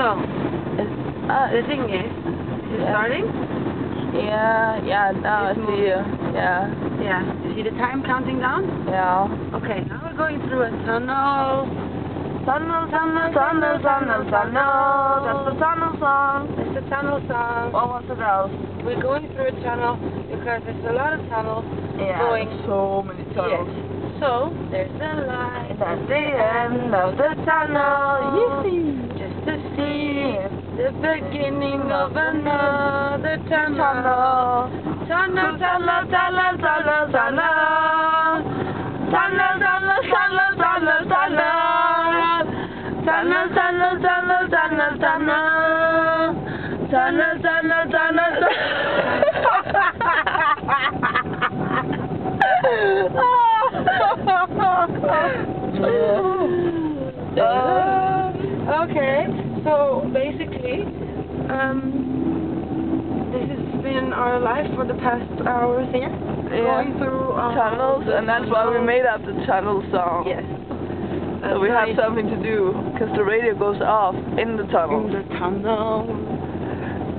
So, the thing is it starting? Yeah, now I see you. Yeah. Yeah. You see the time counting down? Yeah. Okay, now we're going through a tunnel. Tunnel, tunnel, tunnel, tunnel, tunnel. That's the tunnel song. It's the tunnel song. What was it else? We're going through a tunnel because there's a lot of tunnels going. So many tunnels. Yes. So, there's a light That's the end of the tunnel. Yippee! just to see the beginning of another tunnel. Tunnel, tunnel, tunnel, tunnel, tunnel. Tunnel, tunnel, tunnel, tunnel, tunnel. Tunnel, tunnel, tunnel, tunnel, tunnel. Tunnel, tunnel, tunnel, okay, so basically, this has been our life for the past hours here. Going through tunnels, and that's why we made up the tunnel song. Yes. So we have something to do, because the radio goes off in the tunnel. In the tunnel.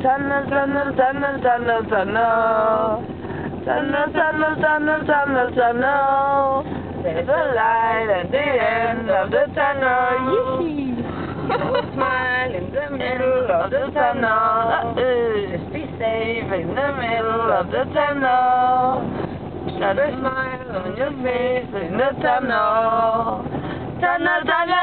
Tunnel, tunnel, tunnel, tunnel, tunnel. Tunnel, tunnel, tunnel, tunnel, tunnel. There's a light at the end of the tunnel. Yee! Smile in the middle of the tunnel. Just be safe in the middle of the tunnel. Shut a smile on your face in the tunnel. Tunnel, tunnel.